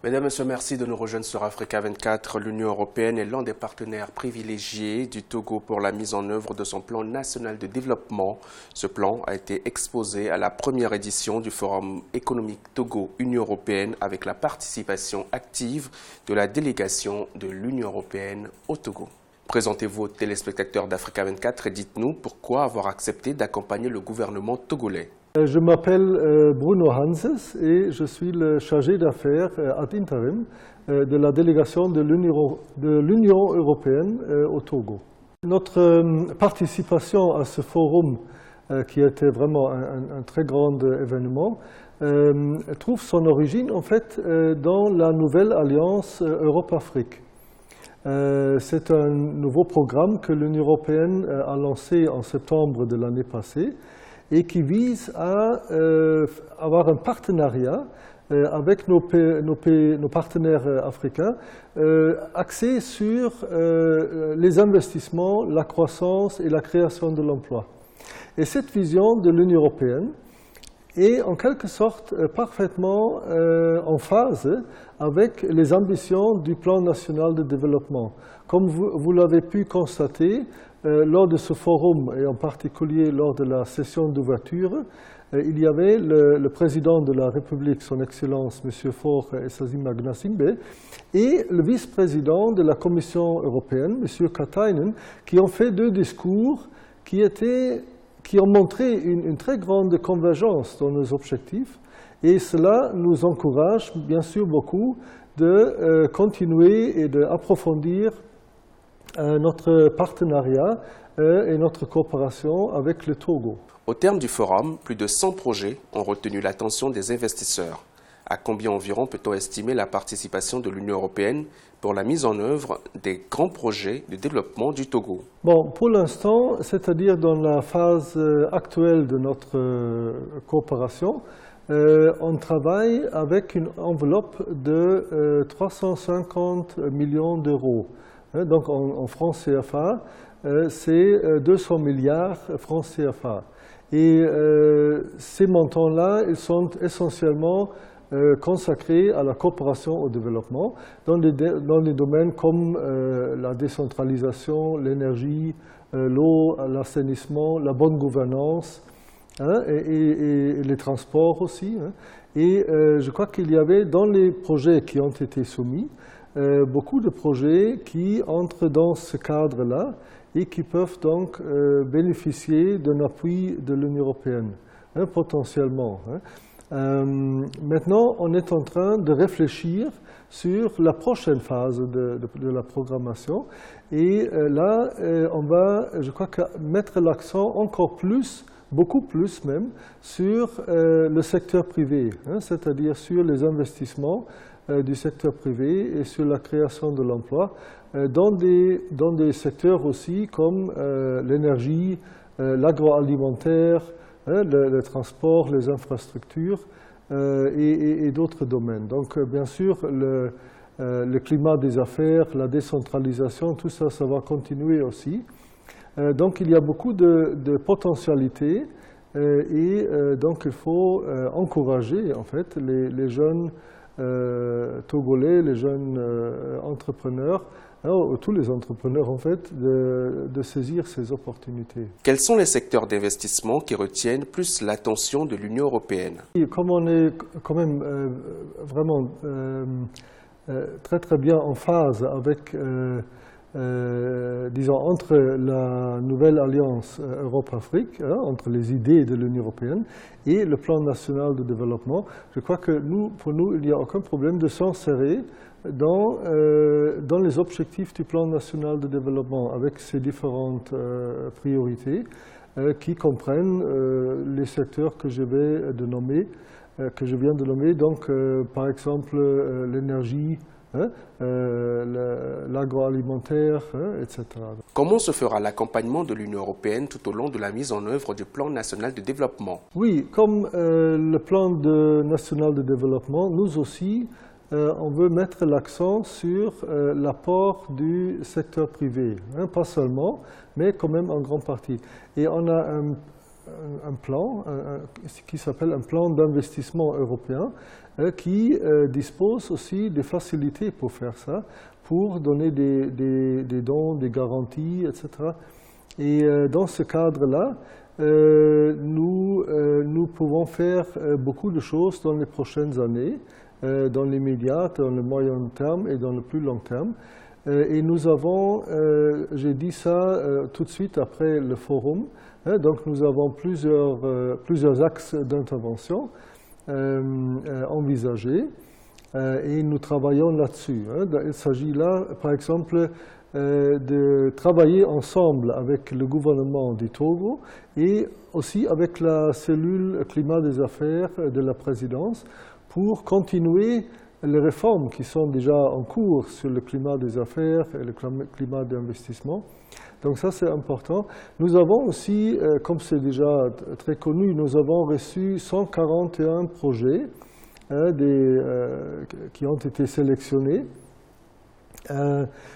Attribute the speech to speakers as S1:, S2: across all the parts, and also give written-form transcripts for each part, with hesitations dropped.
S1: Mesdames et messieurs, merci de nous rejoindre sur Africa 24. L'Union européenne est l'un des partenaires privilégiés du Togo pour la mise en œuvre de son plan national de développement. Ce plan a été exposé à la première édition du Forum économique Togo-Union européenne avec la participation active de la délégation de l'Union européenne au Togo. Présentez-vous aux téléspectateurs d'Africa 24 et dites-nous pourquoi avoir accepté d'accompagner le gouvernement togolais.
S2: Je m'appelle Bruno Hanses et je suis le chargé d'affaires ad interim de la délégation de l'Union européenne au Togo. Notre participation à ce forum, qui a été vraiment un très grand événement, trouve son origine en fait dans la nouvelle alliance Europe-Afrique. C'est un nouveau programme que l'Union européenne a lancé en septembre de l'année passée et qui vise à avoir un partenariat avec nos partenaires africains axé sur les investissements, la croissance et la création de l'emploi. Et cette vision de l'Union européenne est en quelque sorte parfaitement en phase avec les ambitions du plan national de développement. Comme vous l'avez pu constater, lors de ce forum, et en particulier lors de la session d'ouverture, il y avait le président de la République, son Excellence, M. Faure Essazima Gnassingbé, et le vice-président de la Commission européenne, M. Katainen, qui ont fait deux discours qui ont montré une très grande convergence dans nos objectifs. Et cela nous encourage bien sûr beaucoup de continuer et d'approfondir notre partenariat et notre coopération avec le Togo.
S1: Au terme du forum, plus de 100 projets ont retenu l'attention des investisseurs. À combien environ peut-on estimer la participation de l'Union européenne pour la mise en œuvre des grands projets de développement du Togo?
S2: Bon, pour l'instant, c'est-à-dire dans la phase actuelle de notre coopération, on travaille avec une enveloppe de 350 millions d'euros. Donc en francs CFA, c'est 200 milliards francs CFA. Et ces montants-là, ils sont essentiellement consacrés à la coopération au développement dans des domaines comme la décentralisation, l'énergie, l'eau, l'assainissement, la bonne gouvernance et les transports aussi. Et je crois qu'il y avait dans les projets qui ont été soumis beaucoup de projets qui entrent dans ce cadre-là et qui peuvent donc bénéficier d'un appui de l'Union européenne, potentiellement. Maintenant, on est en train de réfléchir sur la prochaine phase de la programmation et là, on va, je crois, mettre l'accent encore plus, beaucoup plus même, sur le secteur privé, c'est-à-dire sur les investissements du secteur privé et sur la création de l'emploi dans des secteurs aussi comme l'énergie, l'agroalimentaire, le transport, les infrastructures et d'autres domaines. Donc bien sûr, le climat des affaires, la décentralisation, tout ça, ça va continuer aussi. Donc il y a beaucoup de potentialités et donc il faut encourager en fait les jeunes Togolais, les jeunes entrepreneurs, tous les entrepreneurs en fait, de saisir ces opportunités.
S1: Quels sont les secteurs d'investissement qui retiennent plus l'attention de l'Union européenne?
S2: Et comme on est quand même vraiment très bien en phase avec, disons, entre la nouvelle alliance Europe-Afrique, entre les idées de l'Union européenne et le plan national de développement, je crois que pour nous, il n'y a aucun problème de s'insérer dans les objectifs du plan national de développement avec ses différentes priorités qui comprennent les secteurs que je viens de nommer, donc par exemple l'énergie, l'agroalimentaire, etc.
S1: Comment se fera l'accompagnement de l'Union européenne tout au long de la mise en œuvre du plan national de développement?
S2: Oui, comme le plan national de développement, nous aussi, on veut mettre l'accent sur l'apport du secteur privé, pas seulement, mais quand même en grande partie. Et on a un plan qui s'appelle un plan d'investissement européen qui dispose aussi des facilités pour faire ça, pour donner des dons, des garanties, etc. Et dans ce cadre-là, nous pouvons faire beaucoup de choses dans les prochaines années, dans l'immédiat, dans le moyen terme et dans le plus long terme. Et nous avons, j'ai dit ça tout de suite après le forum, donc nous avons plusieurs axes d'intervention envisagés et nous travaillons là-dessus. Il s'agit là, par exemple, de travailler ensemble avec le gouvernement du Togo et aussi avec la cellule climat des affaires de la présidence pour continuer les réformes qui sont déjà en cours sur le climat des affaires et le climat d'investissement. Donc ça, c'est important. Nous avons aussi, comme c'est déjà très connu, nous avons reçu 141 projets qui ont été sélectionnés.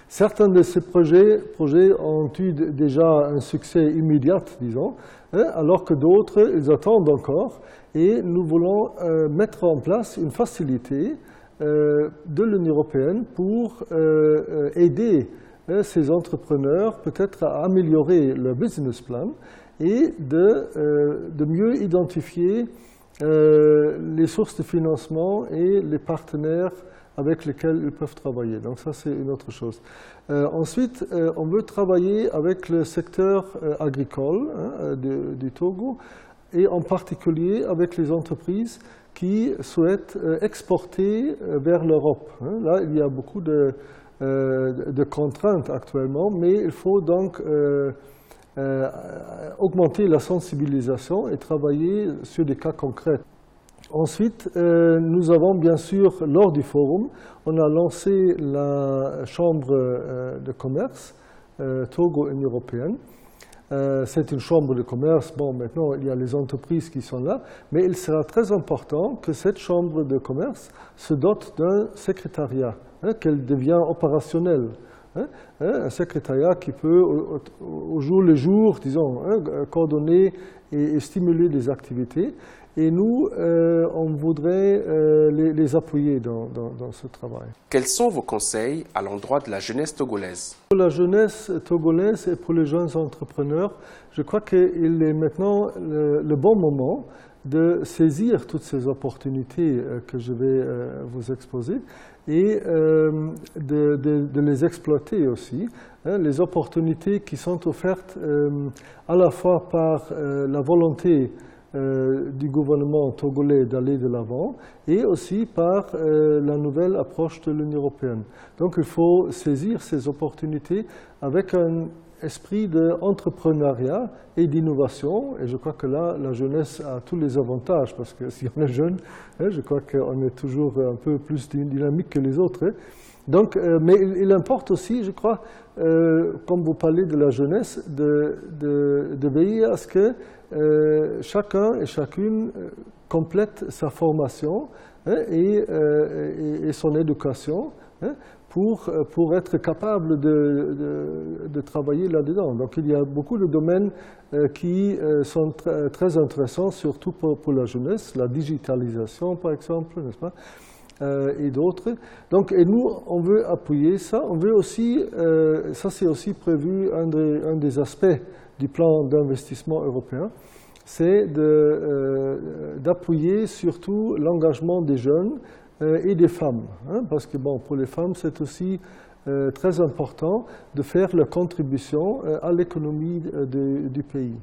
S2: Certains de ces projets ont eu déjà un succès immédiat, disons, alors que d'autres, ils attendent encore. Et nous voulons mettre en place une facilité de l'Union européenne pour aider ces entrepreneurs peut-être à améliorer leur business plan et de mieux identifier les sources de financement et les partenaires avec lesquels ils peuvent travailler. Donc ça, c'est une autre chose. Ensuite, on veut travailler avec le secteur agricole du Togo et en particulier avec les entreprises qui souhaitent exporter vers l'Europe. Là, il y a beaucoup de contraintes actuellement, mais il faut donc augmenter la sensibilisation et travailler sur des cas concrets. Ensuite, nous avons bien sûr, lors du forum, on a lancé la Chambre de commerce Togo-Union européenne. C'est une chambre de commerce. Bon, maintenant, il y a les entreprises qui sont là, mais il sera très important que cette chambre de commerce se dote d'un secrétariat, qu'elle devienne opérationnelle. Un secrétariat qui peut, au jour le jour, disons, coordonner et stimuler des activités. Et nous, on voudrait les appuyer dans ce travail.
S1: Quels sont vos conseils à l'endroit de la jeunesse togolaise?
S2: Pour la jeunesse togolaise et pour les jeunes entrepreneurs, je crois qu'il est maintenant le bon moment de saisir toutes ces opportunités que je vais vous exposer et de les exploiter aussi. Les opportunités qui sont offertes à la fois par la volonté du gouvernement togolais d'aller de l'avant et aussi par la nouvelle approche de l'Union européenne. Donc il faut saisir ces opportunités avec un esprit d'entrepreneuriat et d'innovation. Et je crois que là, la jeunesse a tous les avantages parce que si on est jeune, je crois qu'on est toujours un peu plus dynamique que les autres. Donc, mais il importe aussi, je crois, comme vous parlez de la jeunesse, de veiller à ce que chacun et chacune complète sa formation et son éducation pour être capable de travailler là-dedans. Donc il y a beaucoup de domaines qui sont très intéressants, surtout pour la jeunesse, la digitalisation par exemple, n'est-ce pas? Et d'autres. Donc, et nous, on veut appuyer ça. On veut aussi, ça c'est aussi prévu, un des aspects du plan d'investissement européen, c'est d'appuyer surtout l'engagement des jeunes et des femmes. Parce que bon, pour les femmes, c'est aussi très important de faire leur contribution à l'économie du pays.